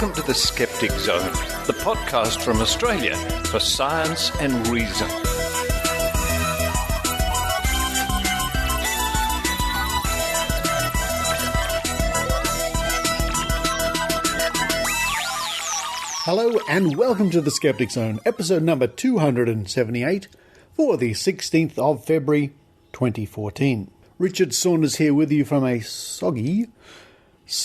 Welcome to the Skeptic Zone, the podcast from Australia for science and reason. Hello and welcome to the Skeptic Zone, episode number 278 for the 16th of February 2014. Richard Saunders here with you from a soggy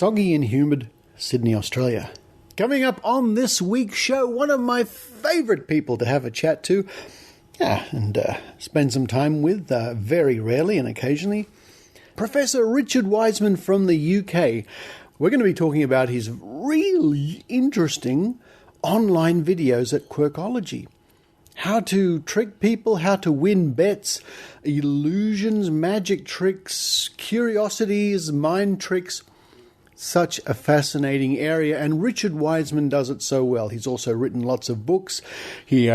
and humid Sydney, Australia. Coming up on this week's show, one of my favourite people to have a chat to and spend some time with, very rarely and occasionally, Professor Richard Wiseman from the UK. We're going to be talking about his really interesting online videos at Quirkology. How to trick people, how to win bets, illusions, magic tricks, curiosities, mind tricks. Such a fascinating area, and Richard Wiseman does it so well. He's also written lots of books. He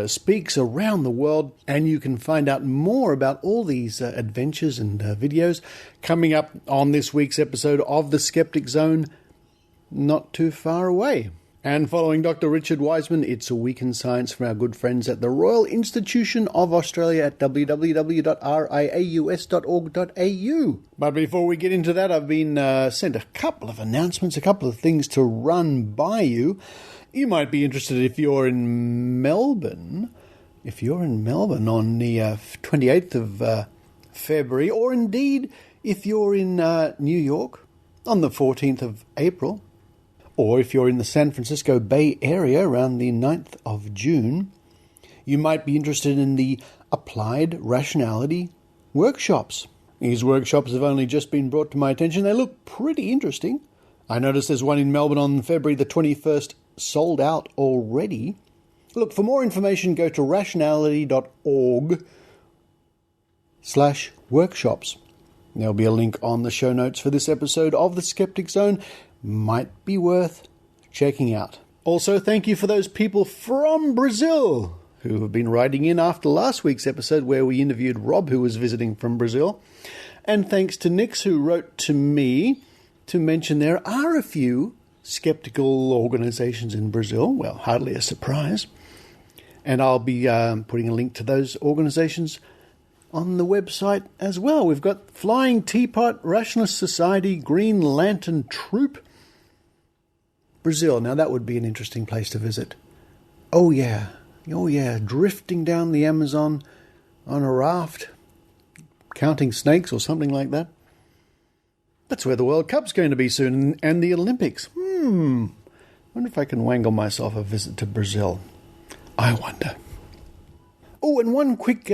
speaks around the world, and you can find out more about all these adventures and videos coming up on this week's episode of the Skeptic Zone, not too far away. And following Dr. Richard Wiseman, it's a week in science from our good friends at the Royal Institution of Australia at www.riaus.org.au. But before we get into that, I've been sent a couple of announcements, a couple of things to run by you. You might be interested if you're in Melbourne. If you're in Melbourne on the 28th of February, or indeed if you're in New York on the 14th of April, or if you're in the San Francisco Bay Area around the 9th of June, you might be interested in the Applied Rationality workshops. These workshops have only just been brought to my attention. They look pretty interesting. I noticed there's one in Melbourne on February the 21st, sold out already. Look, for more information, go to rationality.org/workshops. There'll be a link on the show notes for this episode of The Skeptic Zone. Might be worth checking out. Also, thank you for those people from Brazil who have been writing in after last week's episode where we interviewed Rob, who was visiting from Brazil. And thanks to Nix, who wrote to me to mention there are a few skeptical organizations in Brazil. Well, hardly a surprise. And I'll be putting a link to those organizations on the website as well. We've got Flying Teapot, Rationalist Society, Green Lantern Troop. Brazil, now that would be an interesting place to visit. Oh yeah, drifting down the Amazon on a raft, counting snakes or something like that. That's where the World Cup's going to be soon, and the Olympics. Wonder if I can wangle myself a visit to Brazil. I wonder. Oh, and one quick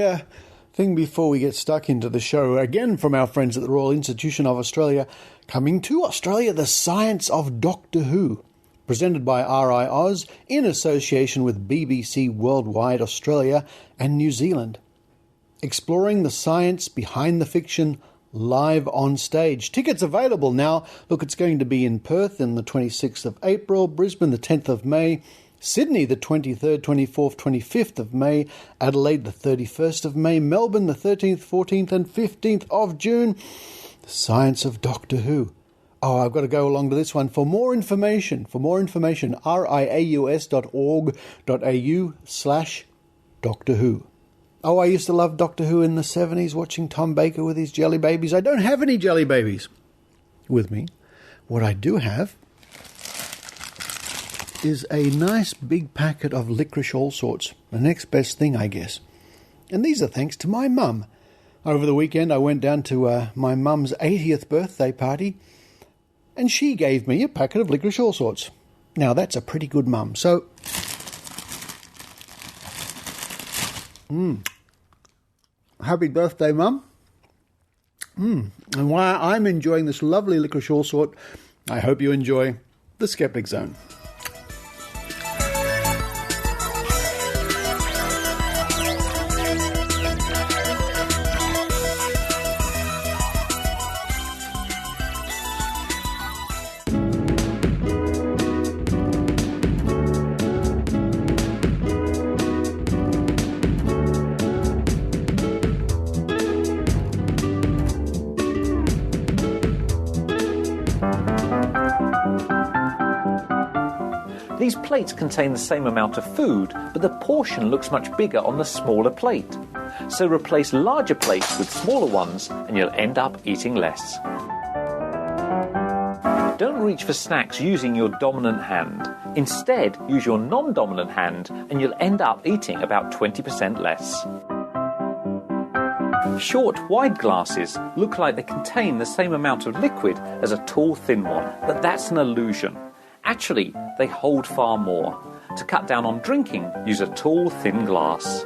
thing before we get stuck into the show, again from our friends at the Royal Institution of Australia, coming to Australia, The Science of Doctor Who, presented by RiAus in association with BBC Worldwide Australia and New Zealand. Exploring the science behind the fiction live on stage. Tickets available now. Look, it's going to be in Perth on the 26th of April, Brisbane the 10th of May, Sydney the 23rd, 24th, 25th of May, Adelaide the 31st of May, Melbourne the 13th, 14th and 15th of June. The Science of Doctor Who. Oh, I've got to go along to this one. For more information, riaus.org.au/Doctor Who. Oh, I used to love Doctor Who in the 70s, watching Tom Baker with his jelly babies. I don't have any jelly babies with me. What I do have is a nice big packet of licorice all sorts. The next best thing, I guess. And these are thanks to my mum. Over the weekend, I went down to my mum's 80th birthday party, and she gave me a packet of licorice all sorts. Now, that's a pretty good mum. So, happy birthday, Mum. And while I'm enjoying this lovely licorice all sort, I hope you enjoy the Skeptic Zone. These plates contain the same amount of food, but the portion looks much bigger on the smaller plate. So replace larger plates with smaller ones and you'll end up eating less. Don't reach for snacks using your dominant hand. Instead, use your non-dominant hand and you'll end up eating about 20% less. Short, wide glasses look like they contain the same amount of liquid as a tall, thin one, but that's an illusion. Actually, they hold far more. To cut down on drinking, use a tall, thin glass.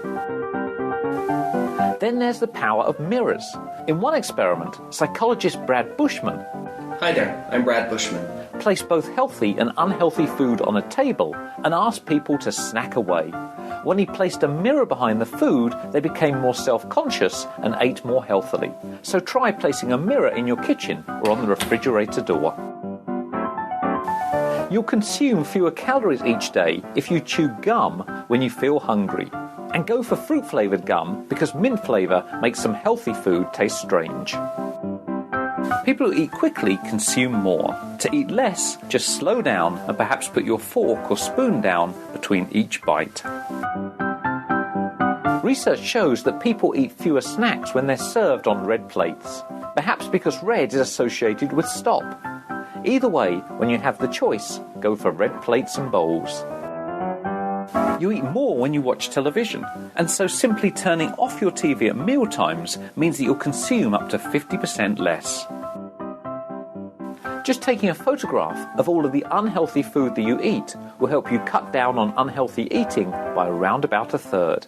Then there's the power of mirrors. In one experiment, psychologist Brad Bushman Hi there, I'm Brad Bushman. placed both healthy and unhealthy food on a table and asked people to snack away. When he placed a mirror behind the food, they became more self-conscious and ate more healthily. So try placing a mirror in your kitchen or on the refrigerator door. You'll consume fewer calories each day if you chew gum when you feel hungry. And go for fruit-flavoured gum because mint flavour makes some healthy food taste strange. People who eat quickly consume more. To eat less, just slow down and perhaps put your fork or spoon down between each bite. Research shows that people eat fewer snacks when they're served on red plates, perhaps because red is associated with stop. Either way, when you have the choice, go for red plates and bowls. You eat more when you watch television, and so simply turning off your TV at mealtimes means that you'll consume up to 50% less. Just taking a photograph of all of the unhealthy food that you eat will help you cut down on unhealthy eating by around about a third.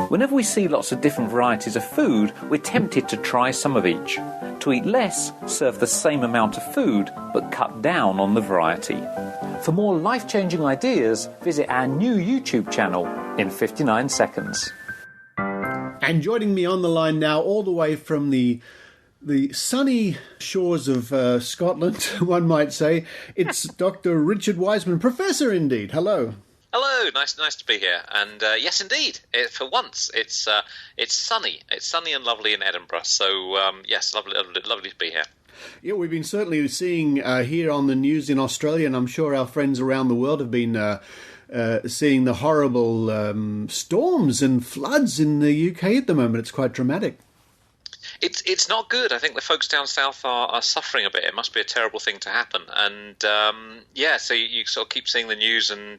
Whenever we see lots of different varieties of food, we're tempted to try some of each. To eat less, serve the same amount of food, but cut down on the variety. For more life-changing ideas, visit our new YouTube channel in 59 seconds. And joining me on the line now, all the way from the sunny shores of Scotland, one might say, it's Dr. Richard Wiseman, Professor indeed. Hello. Hello, nice to be here. And yes, indeed, for once, it's sunny. It's sunny and lovely in Edinburgh. So yes, lovely to be here. Yeah, we've been certainly seeing here on the news in Australia, and I'm sure our friends around the world have been seeing the horrible storms and floods in the UK at the moment. It's quite dramatic. It's not good. I think the folks down south are suffering a bit. It must be a terrible thing to happen. And so you sort of keep seeing the news, and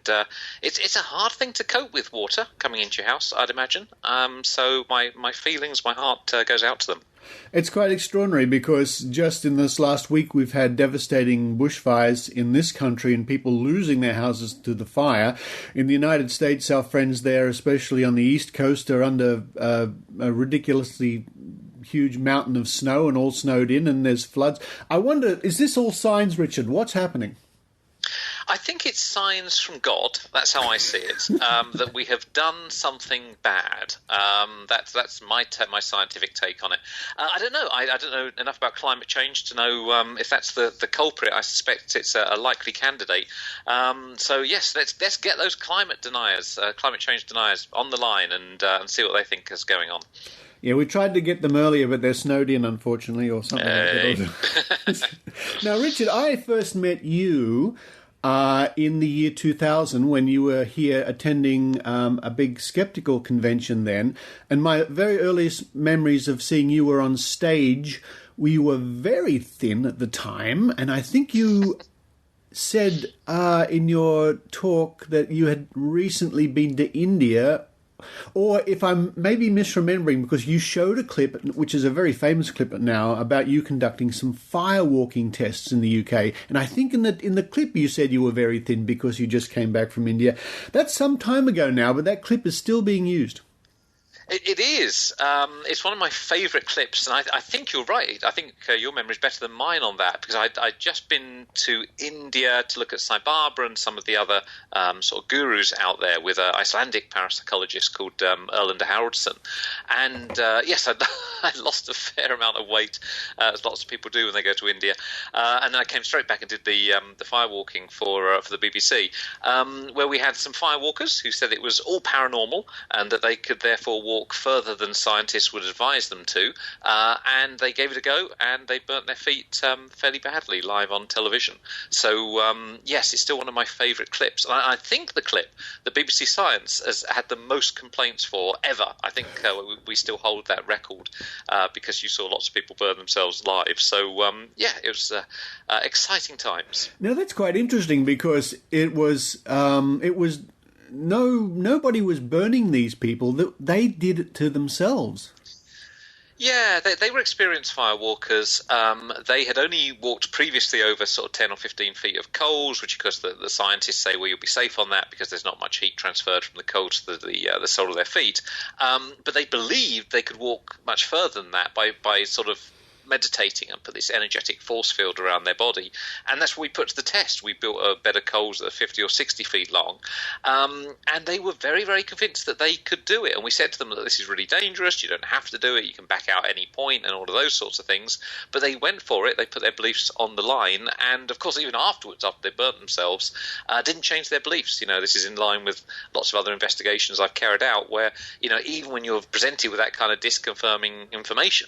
it's a hard thing to cope with water coming into your house, I'd imagine. So my feelings, my heart goes out to them. It's quite extraordinary because just in this last week we've had devastating bushfires in this country and people losing their houses to the fire. In the United States, our friends there, especially on the East Coast, are under a ridiculously huge mountain of snow and all snowed in, and there's floods. I wonder, is this all signs, Richard? What's happening? I think it's signs from God. That's how I see it. That we have done something bad. That's my scientific take on it. I don't know. I don't know enough about climate change to know if that's the culprit. I suspect it's a likely candidate. So yes, let's get those climate change deniers on the line and see what they think is going on. Yeah, we tried to get them earlier, but they're snowed in, unfortunately, or something like that. Now, Richard, I first met you in the year 2000 when you were here attending a big skeptical convention then. And my very earliest memories of seeing you were on stage. We were very thin at the time, and I think you said in your talk that you had recently been to India. Or if I'm maybe misremembering, because you showed a clip, which is a very famous clip now, about you conducting some firewalking tests in the UK. And I think in the clip you said you were very thin because you just came back from India. That's some time ago now, but that clip is still being used. It is. It's one of my favourite clips, and I think you're right. I think your memory is better than mine on that, because I'd just been to India to look at Sai Baba and some of the other sort of gurus out there with an Icelandic parapsychologist called Erlendur Haraldsson. And yes, I lost a fair amount of weight, as lots of people do when they go to India, and then I came straight back and did the firewalking for the BBC, where we had some firewalkers who said it was all paranormal and that they could therefore walk further than scientists would advise them to, and they gave it a go, and they burnt their feet fairly badly live on television. So yes, it's still one of my favourite clips. And I think the clip that BBC Science has had the most complaints for ever. I think we still hold that record because you saw lots of people burn themselves live. So yeah, it was exciting times. Now that's quite interesting because it was nobody was burning these people. They did it to themselves. Yeah, they were experienced firewalkers. They had only walked previously over sort of 10 or 15 feet of coals, which of course the scientists say, well, you'll be safe on that because there's not much heat transferred from the coal to the sole of their feet. But they believed they could walk much further than that by sort of meditating and put this energetic force field around their body, and that's what we put to the test. We built a bed of coals that are 50 or 60 feet long, and they were very, very convinced that they could do it. And we said to them that this is really dangerous, you don't have to do it, you can back out at any point and all of those sorts of things. But they went for it, they put their beliefs on the line, and of course even afterwards, after they burnt themselves, didn't change their beliefs. This is in line with lots of other investigations I've carried out where, even when you're presented with that kind of disconfirming information,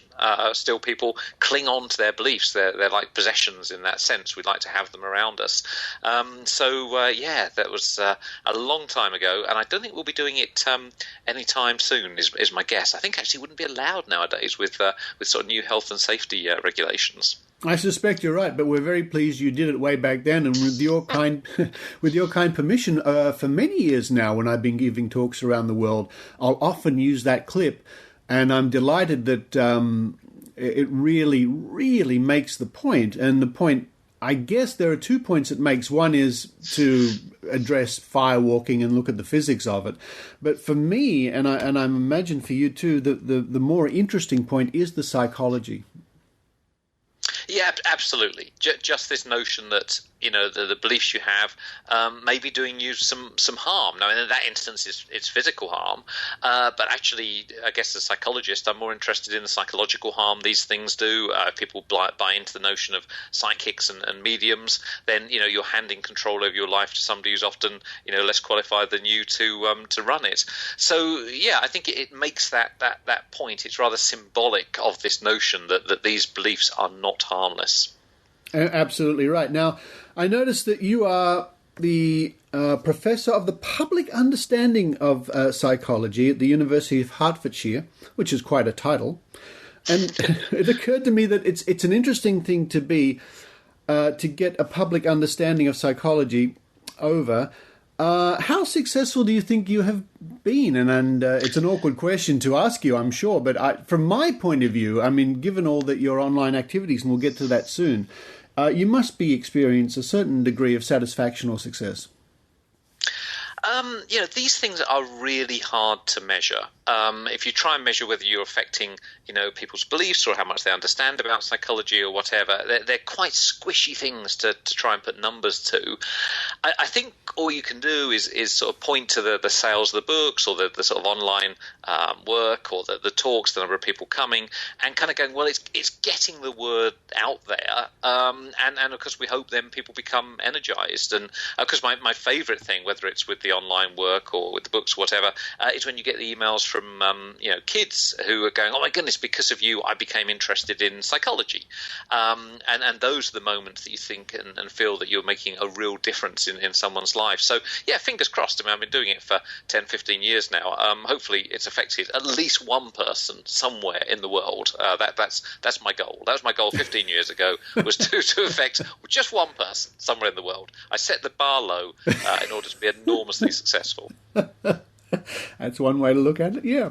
still people cling on to their beliefs. They're like possessions in that sense. We'd like to have them around us. Yeah, that was a long time ago, and I don't think we'll be doing it anytime soon, is my guess. I think actually it wouldn't be allowed nowadays with sort of new health and safety regulations. I suspect you're right, but we're very pleased you did it way back then, and with your kind permission, for many years now, when I've been giving talks around the world, I'll often use that clip, and I'm delighted that it really, really makes the point. And the point, I guess there are 2 points it makes. One is to address firewalking and look at the physics of it. But for me, and I imagine for you too, the more interesting point is the psychology. Yeah, absolutely. Just this notion that the beliefs you have may be doing you some harm. Now, in that instance, it's physical harm, but actually, I guess as a psychologist, I'm more interested in the psychological harm these things do. If people buy into the notion of psychics and mediums, then you're handing control over your life to somebody who's often less qualified than you to run it. So yeah, I think it makes that point. It's rather symbolic of this notion that these beliefs are not harmless. Absolutely right. Now, I noticed that you are the Professor of the Public Understanding of Psychology at the University of Hertfordshire, which is quite a title. And it occurred to me that it's an interesting thing to be, to get a public understanding of psychology over. How successful do you think you have been? And it's an awkward question to ask you, I'm sure, but from my point of view, I mean, given all that your online activities, and we'll get to that soon, you must be experiencing a certain degree of satisfaction or success. These things are really hard to measure. If you try and measure whether you're affecting, people's beliefs or how much they understand about psychology or whatever, they're quite squishy things to try and put numbers to. I think all you can do is sort of point to the sales of the books or the sort of online work or the talks, the number of people coming, and kind of going, well, it's getting the word out there, and of course we hope then people become energized. And of course my favourite thing, whether it's with the online work or with the books or whatever, is when you get the emails from kids who are going, oh my goodness, because of you I became interested in psychology, and those are the moments that you think and feel that you're making a real difference in someone's life. So yeah, fingers crossed. I mean, I've been doing it for 10-15 years now. Hopefully it's affected at least one person somewhere in the world. That's my goal. That was my goal 15 years ago, was to affect just one person somewhere in the world. I set the bar low in order to be enormously successful. That's one way to look at it, yeah.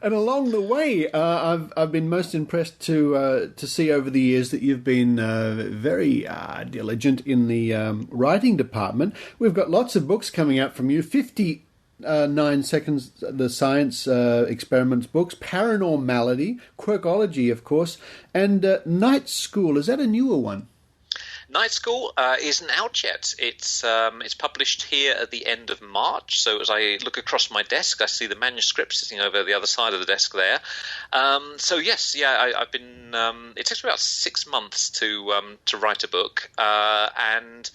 And along the way, I've been most impressed to see over the years that you've been very diligent in the writing department. We've got lots of books coming out from you. 59 Seconds, the science experiments books, Paranormality, Quirkology, of course, and Night School. Is that a newer one? Night School isn't out yet. It's published here at the end of March. So as I look across my desk, I see the manuscript sitting over the other side of the desk there. So yes, I've been. It takes me about 6 months to write a book, and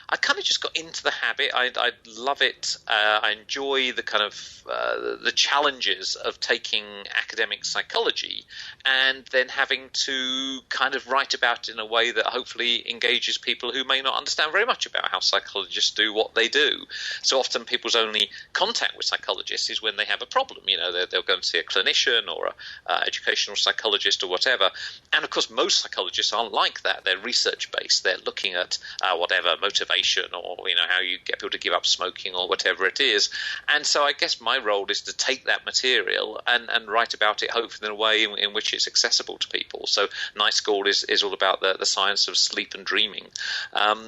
I kind of just got into the habit. I love it. I enjoy the kind of the challenges of taking academic psychology and then having to kind of write about it in a way that hopefully engages people who may not understand very much about how psychologists do what they do. So often people's only contact with psychologists is when they have a problem. You know, they'll go and see a clinician or a educational psychologist or whatever. And of course, most psychologists aren't like that. They're research-based. They're looking at whatever motivation or, you know, how you get people to give up smoking or whatever it is. And so I guess my role is to take that material and write about it, hopefully in a way in which it's accessible to people. So Night School is all about the science of sleep and dreaming.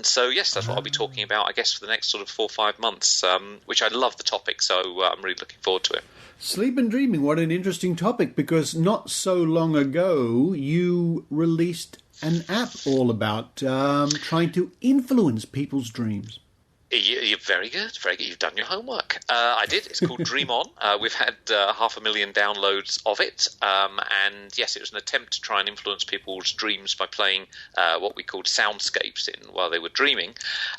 So yes, that's what I'll be talking about, I guess, for the next sort of 4 or 5 months, which I love the topic, so I'm really looking forward to it. Sleep and dreaming, what an interesting topic, because not so long ago you released an app all about trying to influence people's dreams. You're very good, very good. You've done your homework. I did. It's called Dream On. We've had 500,000 downloads of it. And yes, it was an attempt to try and influence people's dreams by playing what we called soundscapes in while they were dreaming.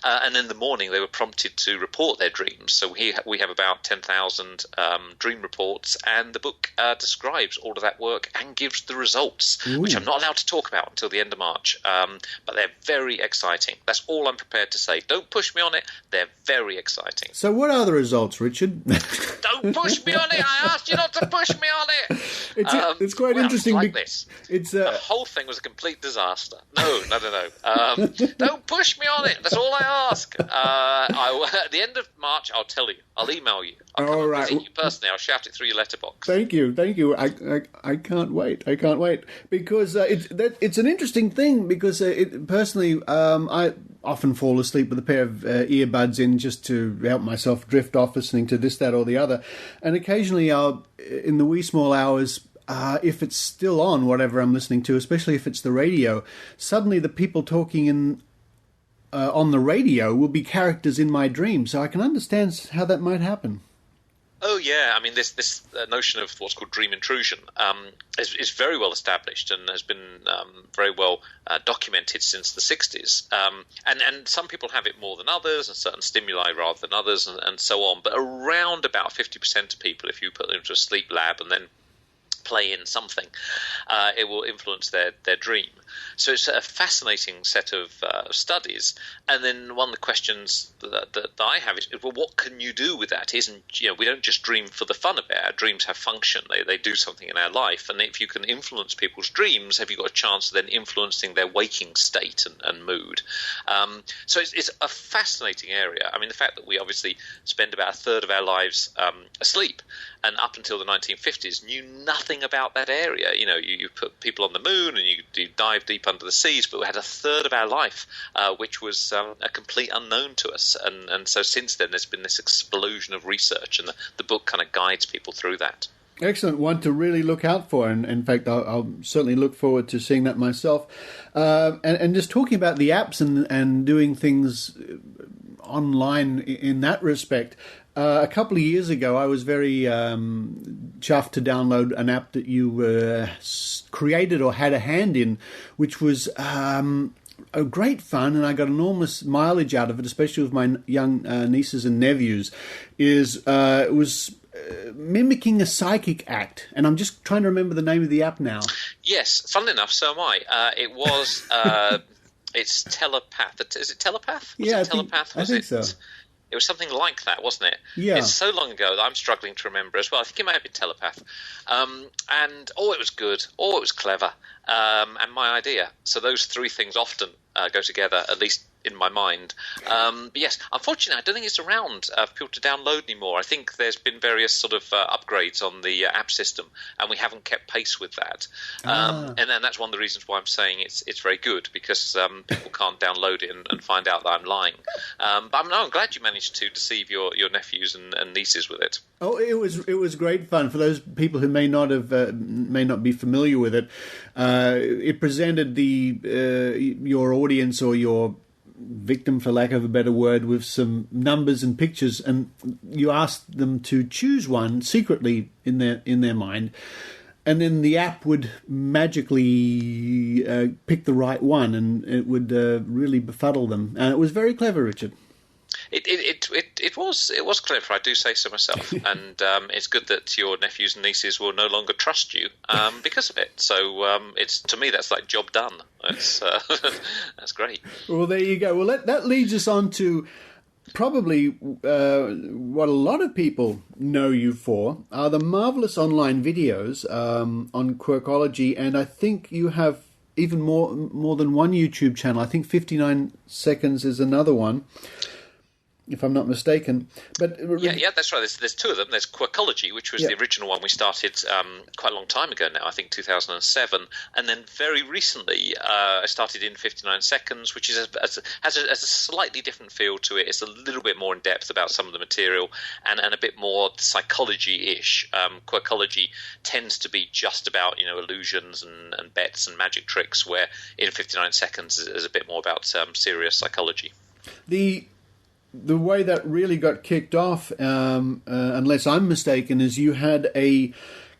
And in the morning, they were prompted to report their dreams. So we have about 10,000 dream reports, and the book describes all of that work and gives the results, which I'm not allowed to talk about until the end of March. But they're very exciting. That's all I'm prepared to say. Don't push me on it. They're very exciting. So what are the results, Richard? Don't push me on it. I asked you not to push me on it. It's quite interesting. Like this. The whole thing was a complete disaster. No. Don't push me on it. That's all I ask. At the end of March, I'll tell you. I'll email you. I'll come and visit you personally. I'll shout it through your letterbox. Thank you. I can't wait. Because it's an interesting thing, because personally, I often fall asleep with a pair of earbuds in just to help myself drift off listening to this, that or the other. And occasionally in the wee small hours, if it's still on, whatever I'm listening to, especially if it's the radio, suddenly the people talking on the radio will be characters in my dream. So I can understand how that might happen. Oh, yeah. I mean, this notion of what's called dream intrusion is very well established and has been very well documented since the 60s. And some people have it more than others, and certain stimuli rather than others, and so on. But around about 50% of people, if you put them into a sleep lab and then play in something, it will influence their dream. So it's a fascinating set of studies. And then one of the questions that I have is, well, what can you do with that? We don't just dream for the fun of it. Our dreams have function. They do something in our life. And if you can influence people's dreams, have you got a chance of then influencing their waking state and mood? So it's a fascinating area. I mean, the fact that we obviously spend about a third of our lives asleep, and up until the 1950s knew nothing about that area. You know, you put people on the moon and you dive deep under the seas, but we had a third of our life which was a complete unknown to us. And so since then, there's been this explosion of research, and the book kind of guides people through that. Excellent one to really look out for, and in fact, I'll certainly look forward to seeing that myself. And just talking about the apps and doing things online in that respect. A couple of years ago, I was very chuffed to download an app that you created or had a hand in, which was a great fun, and I got enormous mileage out of it, especially with my young nieces and nephews. It was mimicking a psychic act, and I'm just trying to remember the name of the app now. Yes, funnily enough, so am I. It was it's Telepath. Is it Telepath? I think so. It was something like that, wasn't it? Yeah. It's so long ago that I'm struggling to remember as well. I think it might have been Telepath. And it was good. It was clever. And my idea. So those three things often go together, at least in my mind. But yes, unfortunately, I don't think it's around for people to download anymore. I think there's been various sort of upgrades on the app system, and we haven't kept pace with that. And that's one of the reasons why I'm saying it's very good, because people can't download it and find out that I'm lying. But I'm glad you managed to deceive your nephews and nieces with it. Oh, it was great fun. For those people who may not be familiar with it, it presented your audience or your victim, for lack of a better word, with some numbers and pictures, and you asked them to choose one secretly in their mind, and then the app would magically pick the right one, and it would really befuddle them. And it was very clever, Richard. It was clever. I do say so myself, and it's good that your nephews and nieces will no longer trust you because of it. So it's, to me, that's like job done. That's that's great. Well, there you go. Well, that leads us on to probably what a lot of people know you for are the marvelous online videos on Quirkology, and I think you have even more than one YouTube channel. I think 59 Seconds is another one, if I'm not mistaken. But yeah, that's right. There's two of them. There's Quirkology, which was the original one we started quite a long time ago now, I think 2007. And then very recently, I started in 59 Seconds, which has a slightly different feel to it. It's a little bit more in depth about some of the material and a bit more psychology-ish. Quirkology tends to be just about illusions and bets and magic tricks, where in 59 Seconds is a bit more about serious psychology. The way that really got kicked off, unless I'm mistaken, is you had a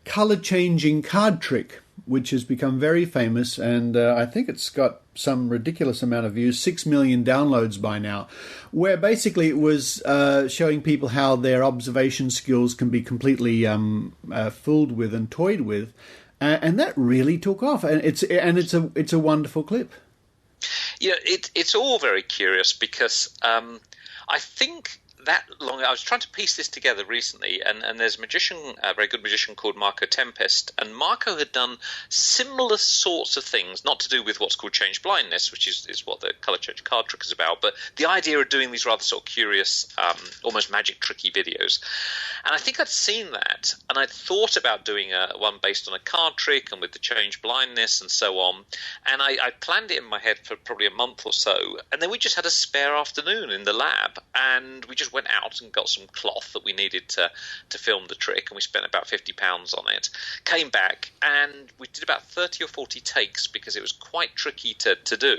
colour-changing card trick, which has become very famous, and I think it's got some ridiculous amount of views, 6 million downloads by now, where basically it was showing people how their observation skills can be completely fooled with and toyed with, and that really took off, and it's a wonderful clip. Yeah, it's all very curious because I think I was trying to piece this together recently, and there's a very good magician called Marco Tempest, and Marco had done similar sorts of things, not to do with what's called change blindness, which is what the colour change card trick is about, but the idea of doing these rather sort of curious, almost magic tricky videos. And I think I'd seen that, and I'd thought about doing one based on a card trick and with the change blindness and so on, and I planned it in my head for probably a month or so, and then we just had a spare afternoon in the lab, and we just went out and got some cloth that we needed to film the trick, and we spent about £50 on it. Came back, and we did about 30 or 40 takes because it was quite tricky to do.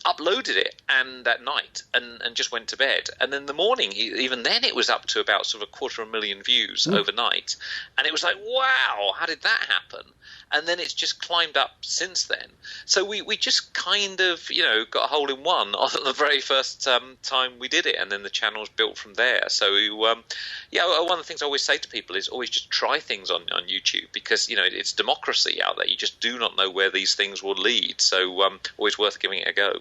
Uploaded it at night and just went to bed. And then the morning, even then, it was up to about sort of 250,000 views overnight. And it was like, wow, how did that happen? And then it's just climbed up since then. So we just kind of, got a hole in one on the very first time we did it, and then the channel's built from there. So, one of the things I always say to people is always just try things on YouTube, because, it's democracy out there. You just do not know where these things will lead. So always worth giving it a go.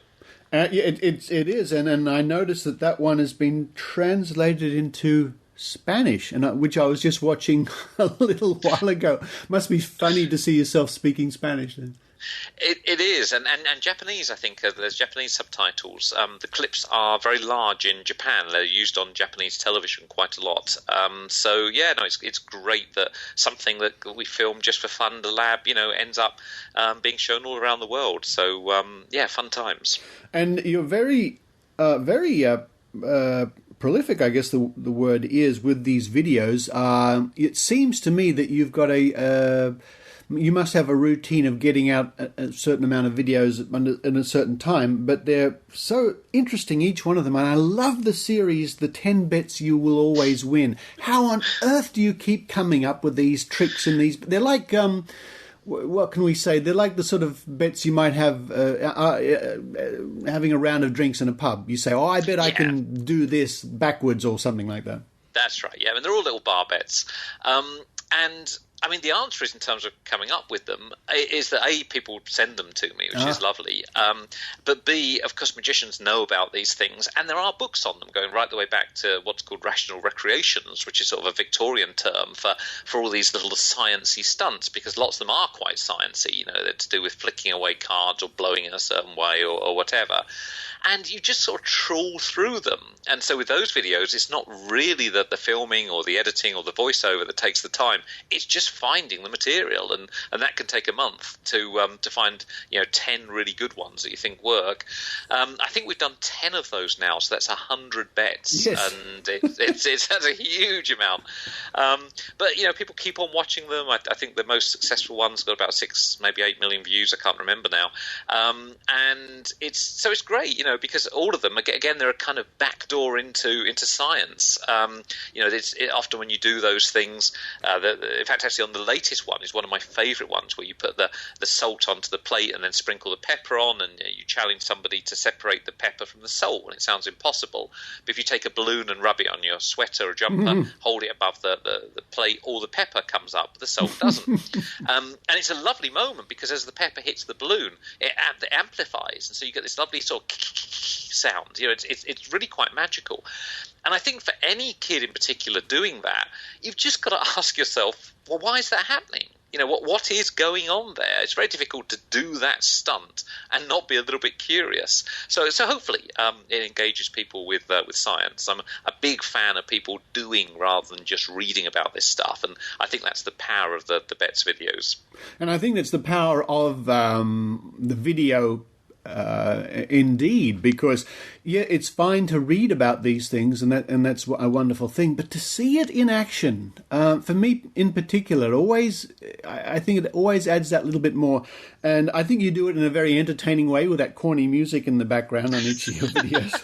It is, and I noticed that one has been translated into Spanish, and which I was just watching a little while ago. Must be funny to see yourself speaking Spanish then. It is, and Japanese, I think, there's Japanese subtitles. The clips are very large in Japan. They're used on Japanese television quite a lot. It's great that something that we film just for fun in the lab, ends up being shown all around the world. So, fun times. And you're very prolific, I guess the word is, with these videos. It seems to me that you've got you must have a routine of getting out a certain amount of videos in a certain time, but they're so interesting, each one of them. And I love the series, The 10 Bets You Will Always Win. How on earth do you keep coming up with these tricks and these? They're like, what can we say? They're like the sort of bets you might have having a round of drinks in a pub. You say, I bet I can do this backwards or something like that. That's right, yeah. I mean, they're all little bar bets. And I mean, the answer is, in terms of coming up with them, is that A, people send them to me, which is lovely. But B, of course, magicians know about these things, and there are books on them going right the way back to what's called rational recreations, which is sort of a Victorian term for all these little sciencey stunts, because lots of them are quite sciencey. They're to do with flicking away cards or blowing in a certain way or whatever. And you just sort of trawl through them. And so with those videos, it's not really the filming or the editing or the voiceover that takes the time. It's just finding the material, and that can take a month to find 10 really good ones that you think work. I think we've done 10 of those now, so that's 100 bets, yes. and that's a huge amount. But people keep on watching them. I think the most successful one's got about 6, maybe 8 million views. I can't remember now. And it's great, because all of them, again, they're a kind of backdoor into science. Often when you do those things, in fact, actually on the latest one is one of my favourite ones, where you put the salt onto the plate and then sprinkle the pepper on, and you challenge somebody to separate the pepper from the salt, and it sounds impossible. But if you take a balloon and rub it on your sweater or jumper, hold it above the plate, all the pepper comes up, the salt doesn't. And it's a lovely moment, because as the pepper hits the balloon, it amplifies, and so you get this lovely sort of sound. It's really quite magical. And I think for any kid in particular doing that, you've just got to ask yourself, well, why is that happening? What is going on there? It's very difficult to do that stunt and not be a little bit curious. So hopefully it engages people with science. I'm a big fan of people doing rather than just reading about this stuff, and I think that's the power of the Bets videos. And I think that's the power of the video. Indeed, because it's fine to read about these things, and that's a wonderful thing. But to see it in action, for me in particular, I think it always adds that little bit more. And I think you do it in a very entertaining way with that corny music in the background on each of your videos.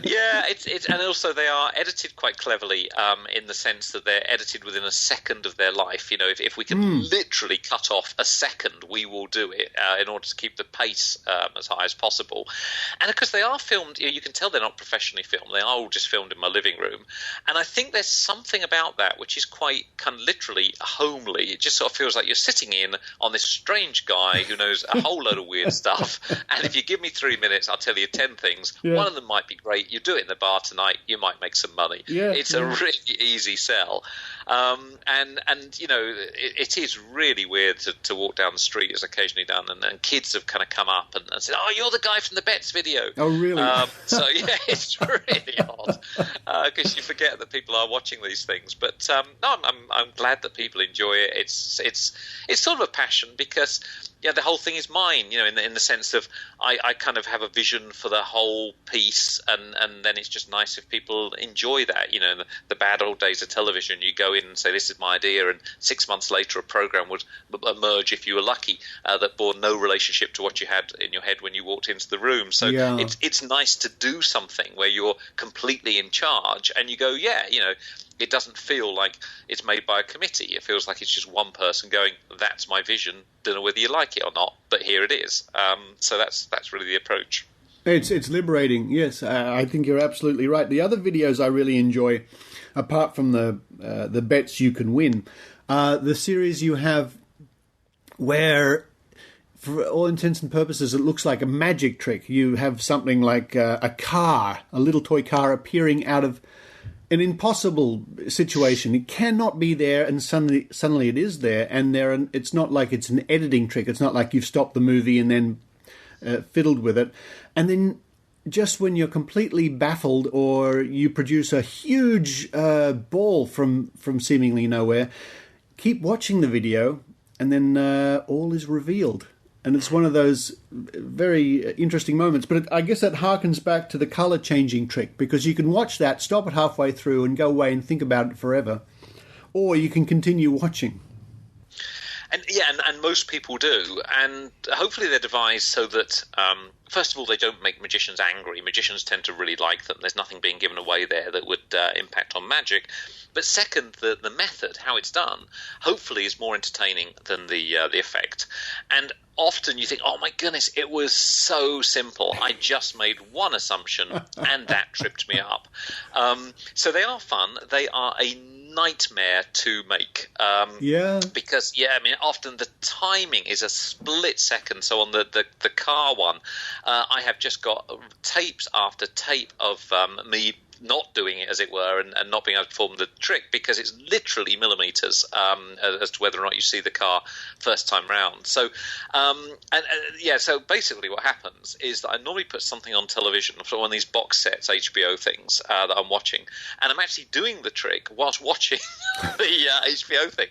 Yeah, it's and also they are edited quite cleverly, in the sense that they're edited within a second of their life. If we can literally cut off a second, we will do it in order to keep the pace as high as possible. And of course, they are filmed. You can tell they're not professionally filmed. They are all just filmed in my living room. And I think there's something about that which is quite kind of literally homely. It just sort of feels like you're sitting in on this strange guy who knows a whole load of weird stuff. And if you give me 3 minutes, I'll tell you 10 things. Yeah. One of them might be great. You do it in the bar tonight, you might make some money. It's a really easy sell. And it is really weird to walk down the street, as occasionally done, and kids have kind of come up and said, "Oh, you're the guy from the Bets video." Oh, really? So yeah, it's really odd, because you forget that people are watching these things. But no, I'm glad that people enjoy it. It's sort of a passion, because the whole thing is mine, in the sense of I kind of have a vision for the whole piece, and then it's just nice if people enjoy that. In the bad old days of television, you go in and say, "This is my idea," and 6 months later a program would emerge, if you were lucky, that bore no relationship to what you had in your head when you walked into the room. So it's nice to do something where you're completely in charge, and you go, it doesn't feel like it's made by a committee. It feels like it's just one person going, "That's my vision. Don't know whether you like it or not, but here it is." So that's really the approach. It's liberating. Yes, I think you're absolutely right. The other videos I really enjoy, apart from the bets you can win, the series you have where, for all intents and purposes, it looks like a magic trick. You have something like a little toy car appearing out of an impossible situation. It cannot be there, and suddenly it is there. And it's not like it's an editing trick. It's not like you've stopped the movie and then fiddled with it. And then just when you're completely baffled, or you produce a huge ball from seemingly nowhere, keep watching the video, and then all is revealed. And it's one of those very interesting moments. But I guess that harkens back to the colour changing trick, because you can watch that, stop it halfway through and go away and think about it forever. Or you can continue watching. And most people do, and hopefully they're devised so that, first of all, they don't make magicians angry. Magicians tend to really like them. There's nothing being given away there that would impact on magic. But second, the method, how it's done, hopefully is more entertaining than the effect. And often you think, "Oh my goodness, it was so simple. I just made one assumption and that tripped me up." So they are fun. They are a nightmare to make. Because often the timing is a split second. So on the car one, I have just got tapes after tape of me not doing it, as it were, and not being able to perform the trick, because it's literally millimetres as to whether or not you see the car first time round. So, so basically what happens is that I normally put something on television, one of these box sets, HBO things that I'm watching, and I'm actually doing the trick whilst watching the HBO thing,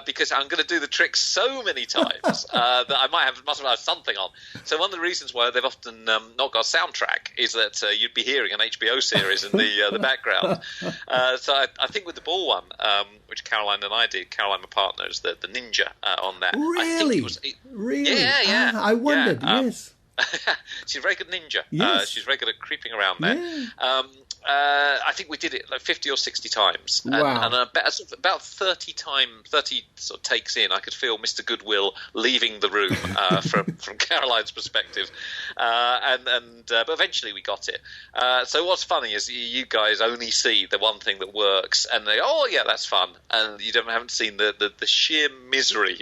because I'm going to do the trick so many times that I must have had something on. So one of the reasons why they've often not got a soundtrack is that you'd be hearing an HBO series in the background. So I think with the ball one, which Caroline and I did, Caroline, my partner, is the ninja on that. Really? Really? Yeah. I wondered, yes. She's a very good ninja. Yes. She's very good at creeping around there. Yeah. I think we did it like 50 or 60 times. Wow. And about 30 sort of takes in, I could feel Mr. Goodwill leaving the room from Caroline's perspective. But eventually we got it. So what's funny is you guys only see the one thing that works, and they go, oh, yeah, that's fun. And you haven't seen the sheer misery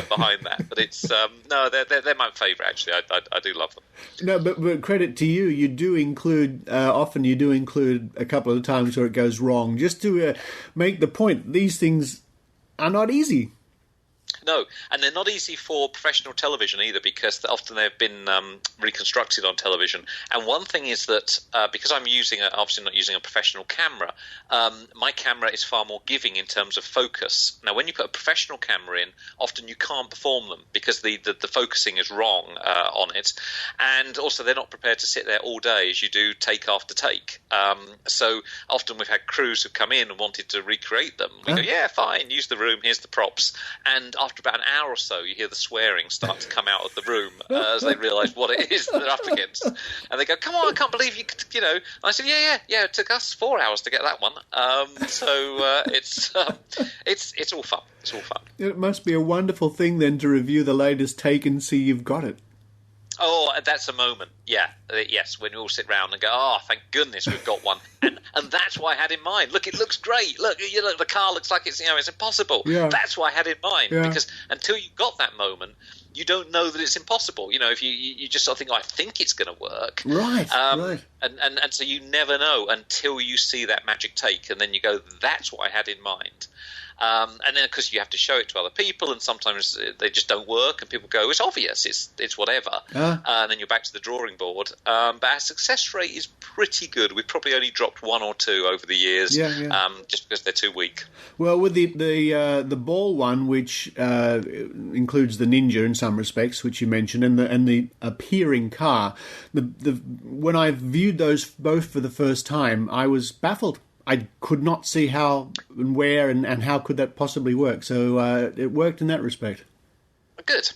behind that. But it's, no, they're my favourite, actually. I do love them. No, but credit to you. You do include, often you do include a couple of times where it goes wrong, just to make the point. These things are not easy. No, and they're not easy for professional television either, because often they've been reconstructed on television. And one thing is that because I'm obviously not using a professional camera, my camera is far more giving in terms of focus. Now, when you put a professional camera in, often you can't perform them because the focusing is wrong on it. And also they're not prepared to sit there all day as you do take after take. So often we've had crews who've come in and wanted to recreate them. We go, yeah, fine, use the room, here's the props. And after about an hour or so, you hear the swearing start to come out of the room as they realise what it is that they're up against. And they go, come on, I can't believe you know. And I said, yeah, it took us 4 hours to get that one. It's all fun. It's all fun. It must be a wonderful thing then to review the latest take and see you've got it. Oh, that's a moment. Yeah, yes, when we all sit round and go, oh, thank goodness we've got one. And that's what I had in mind. Look, it looks great. Look, the car looks like it's impossible. Yeah. That's what I had in mind. Yeah. Because until you got that moment, you don't know that it's impossible. If you just sort of think, oh, I think it's going to work. Right, right. And so you never know until you see that magic take, and then you go, that's what I had in mind. And then, of course, you have to show it to other people, and sometimes they just don't work, and people go, it's obvious, it's whatever. And then you're back to the drawing board. But our success rate is pretty good. We've probably only dropped one or two over the years, just because they're too weak. Well, with the ball one, which includes the ninja in some respects, which you mentioned, and the appearing car, when I viewed those both for the first time, I was baffled. I could not see how and where and how could that possibly work. So it worked in that respect. Good.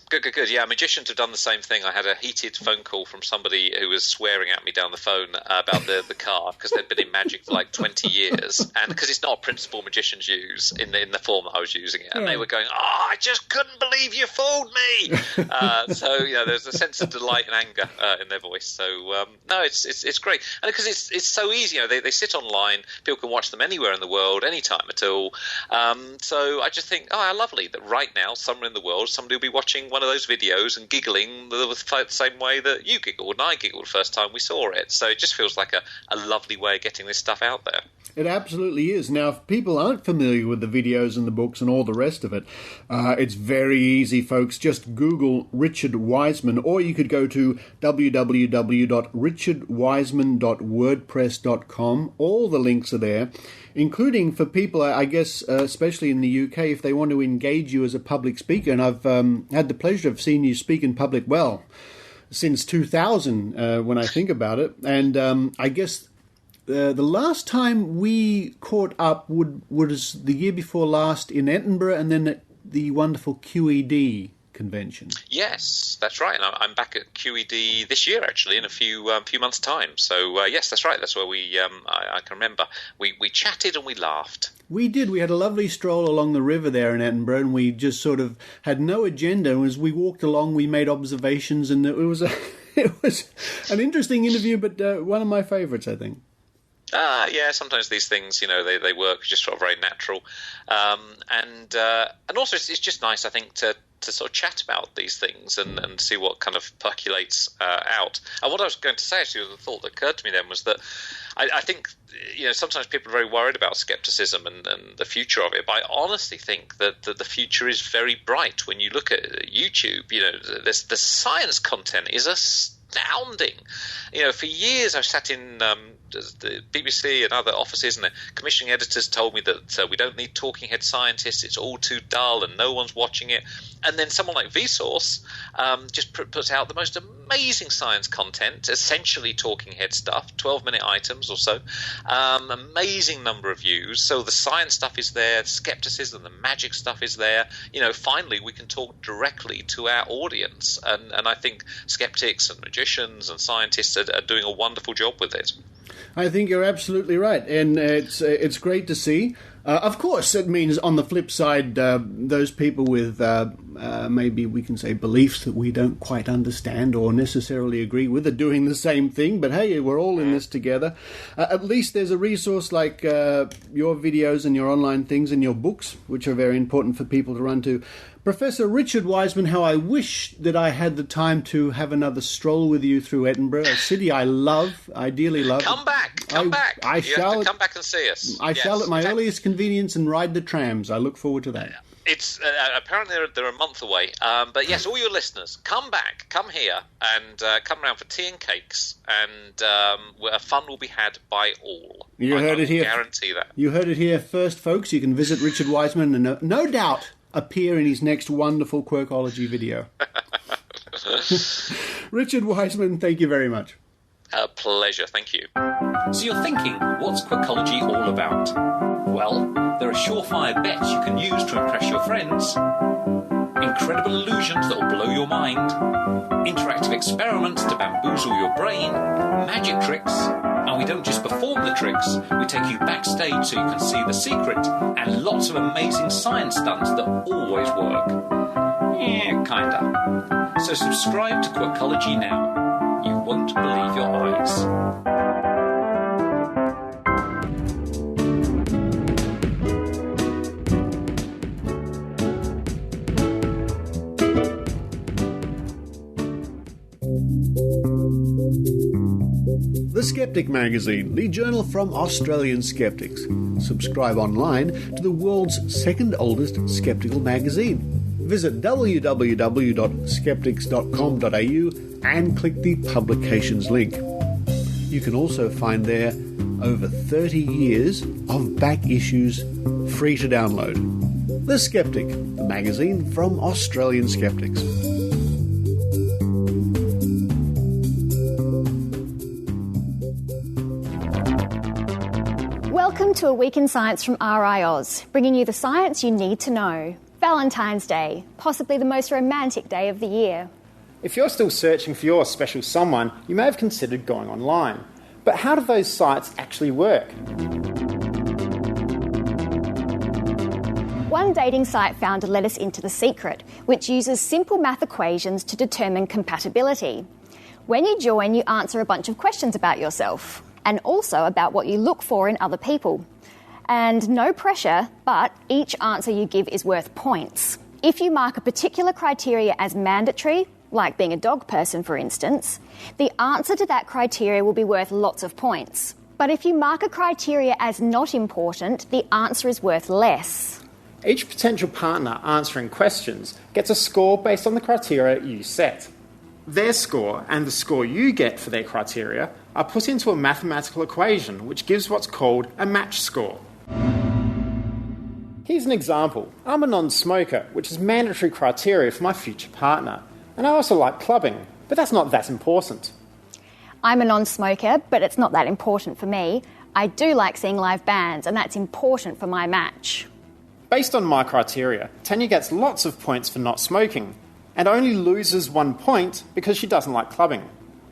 Yeah, magicians have done the same thing. I had a heated phone call from somebody who was swearing at me down the phone about the car, because they'd been in magic for like 20 years, and because it's not a principle magicians use in the form that I was using it, and they were going, "Oh, I just couldn't believe you fooled me." So there's a sense of delight and anger in their voice. So no, it's great, and because it's so easy. They sit online. People can watch them anywhere in the world, anytime at all. So I just think, oh, how lovely that right now, somewhere in the world, somebody will be watching one of those videos and giggling the same way that you giggled and I giggled the first time we saw it. So it just feels like a lovely way of getting this stuff out there. It absolutely is. Now, if people aren't familiar with the videos and the books and all the rest of it, it's very easy, folks. Just Google Richard Wiseman, or you could go to www.richardwiseman.wordpress.com. All the links are there, including for people, I guess, especially in the UK, if they want to engage you as a public speaker. And I've had the pleasure of seeing you speak in public, since 2000, when I think about it. And I guess the last time we caught up was the year before last in Edinburgh, and then at the wonderful QED convention. Yes, that's right. And I'm back at QED this year, actually, in a few months' time. So yes, that's right. That's where I can remember we chatted and we laughed. We did. We had a lovely stroll along the river there in Edinburgh, and we just sort of had no agenda. And as we walked along, we made observations, and it was an interesting interview, but one of my favourites, I think. Yeah, sometimes these things, they work just sort of very natural. And also it's just nice, I think, to to sort of chat about these things and see what kind of percolates out. And what I was going to say, actually, the thought that occurred to me then was that I think, sometimes people are very worried about skepticism and the future of it, but I honestly think that the future is very bright. When you look at YouTube, the science content is astounding. For years I've sat in the BBC and other offices, and the commissioning editors told me that we don't need talking head scientists, it's all too dull and no one's watching it. And then someone like Vsauce just puts out the most amazing science content, essentially talking head stuff, 12-minute items or so, amazing number of views. So the science stuff is there, skepticism, the magic stuff is there. Finally we can talk directly to our audience, and I think skeptics and magicians and scientists are doing a wonderful job with it. I think you're absolutely right, and it's great to see. Of course, it means on the flip side, those people with maybe we can say beliefs that we don't quite understand or necessarily agree with are doing the same thing, but hey, we're all in this together. At least there's a resource like your videos and your online things and your books, which are very important for people to run to. Professor Richard Wiseman, how I wish that I had the time to have another stroll with you through Edinburgh, a city I love, ideally love. Come back. I shall. Have to come back and see us. I shall at my earliest convenience and ride the trams. I look forward to that. It's apparently they're a month away, but yes, all your listeners, come back, come here, and come around for tea and cakes, and fun will be had by all. You heard it here. I guarantee that. You heard it here first, folks. You can visit Richard Wiseman and no doubt appear in his next wonderful Quirkology video. Richard Wiseman, thank you very much. A pleasure, thank you. So you're thinking, what's Quirkology all about? Well, there are surefire bets you can use to impress your friends, incredible illusions that will blow your mind, interactive experiments to bamboozle your brain, magic tricks, and we don't just perform the tricks, we take you backstage so you can see the secret, and lots of amazing science stunts that always work. Yeah, kinda. So subscribe to Quirkology now. You won't believe your eyes. The Skeptic Magazine, the journal from Australian skeptics. Subscribe online to the world's second oldest skeptical magazine. Visit www.skeptics.com.au and click the publications link. You can also find there over 30 years of back issues free to download. The Skeptic, the magazine from Australian skeptics. Welcome to A Week in Science from RiAus, bringing you the science you need to know. Valentine's Day, possibly the most romantic day of the year. If you're still searching for your special someone, you may have considered going online. But how do those sites actually work? One dating site founder let us into the secret, which uses simple math equations to determine compatibility. When you join, you answer a bunch of questions about yourself, and also about what you look for in other people. And no pressure, but each answer you give is worth points. If you mark a particular criteria as mandatory, like being a dog person for instance, the answer to that criteria will be worth lots of points. But if you mark a criteria as not important, the answer is worth less. Each potential partner answering questions gets a score based on the criteria you set. Their score and the score you get for their criteria are put into a mathematical equation which gives what's called a match score. Here's an example. I'm a non-smoker, which is mandatory criteria for my future partner. And I also like clubbing, but that's not that important. I'm a non-smoker, but it's not that important for me. I do like seeing live bands, and that's important for my match. Based on my criteria, Tanya gets lots of points for not smoking, and only loses 1 point because she doesn't like clubbing.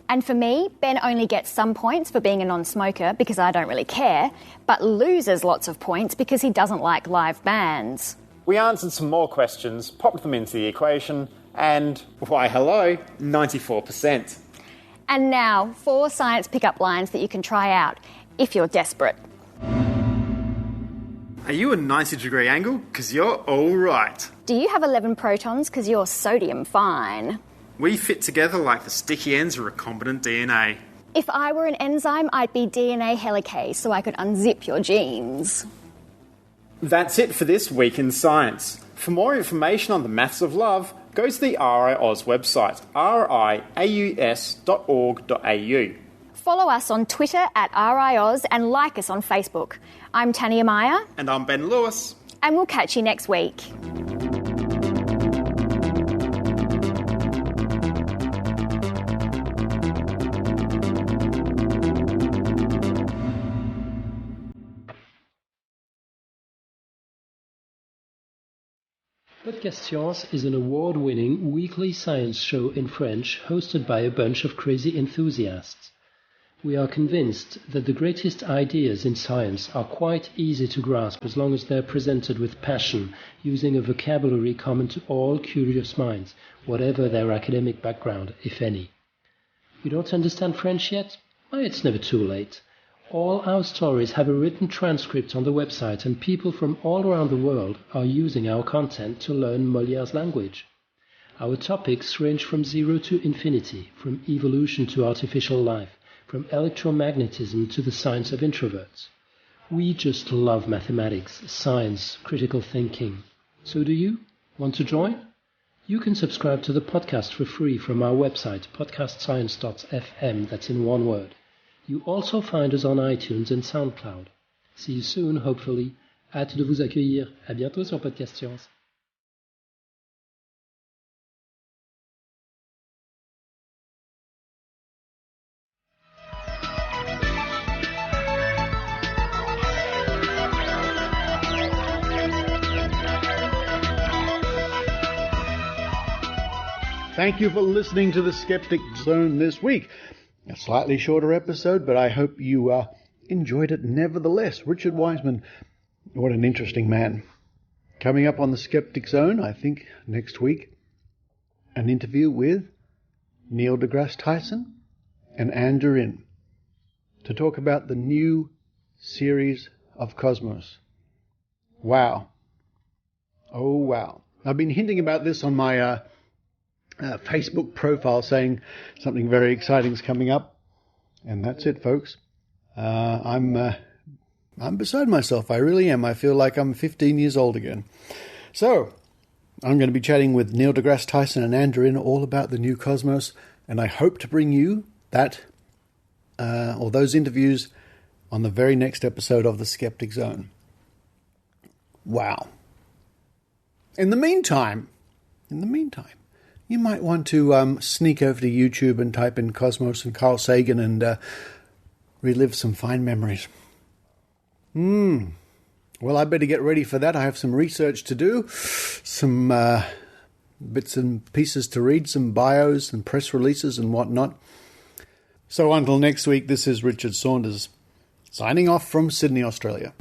And for me, Ben only gets some points for being a non-smoker because I don't really care, but loses lots of points because he doesn't like live bands. We answered some more questions, popped them into the equation, and, why hello, 94%. And now, 4 science pickup lines that you can try out, if you're desperate. Are you a 90-degree angle? Because you're all right. Do you have 11 protons? Because you're sodium fine. We fit together like the sticky ends of recombinant DNA. If I were an enzyme, I'd be DNA helicase, so I could unzip your genes. That's it for this week in science. For more information on the maths of love, go to the RiAus website, riaus.org.au. Follow us on Twitter at RiAus and like us on Facebook. I'm Tania Meyer. And I'm Ben Lewis. And we'll catch you next week. Podcast Science is an award-winning weekly science show in French hosted by a bunch of crazy enthusiasts. We are convinced that the greatest ideas in science are quite easy to grasp as long as they are presented with passion, using a vocabulary common to all curious minds, whatever their academic background, if any. You don't understand French yet? Well, it's never too late. All our stories have a written transcript on the website, and people from all around the world are using our content to learn Molière's language. Our topics range from 0 to infinity, from evolution to artificial life, from electromagnetism to the science of introverts. We just love mathematics, science, critical thinking. So do you? Want to join? You can subscribe to the podcast for free from our website, podcastscience.fm, that's in one word. You also find us on iTunes and SoundCloud. See you soon, hopefully. Hâte de vous accueillir. À bientôt sur Podcast Science. Thank you for listening to the Skeptic Zone this week. A slightly shorter episode, but I hope you enjoyed it nevertheless. Richard Wiseman, what an interesting man. Coming up on the Skeptic Zone, I think next week, an interview with Neil deGrasse Tyson and Anne Durin to talk about the new series of Cosmos. Wow. Oh, wow. I've been hinting about this on my Facebook profile, saying something very exciting is coming up, and that's it, folks. I'm beside myself. I really am. I feel like I'm 15 years old again. So I'm going to be chatting with Neil deGrasse Tyson and Anne Durin all about the new Cosmos, and I hope to bring you that or those interviews on the very next episode of the Skeptic Zone. Wow. In the meantime, you might want to sneak over to YouTube and type in Cosmos and Carl Sagan and relive some fine memories. Well, I better get ready for that. I have some research to do, some bits and pieces to read, some bios and press releases and whatnot. So until next week, this is Richard Saunders, signing off from Sydney, Australia.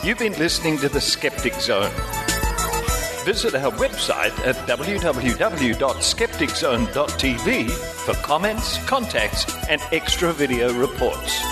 You've been listening to The Skeptic Zone. Visit our website at www.skepticzone.tv for comments, contacts, and extra video reports.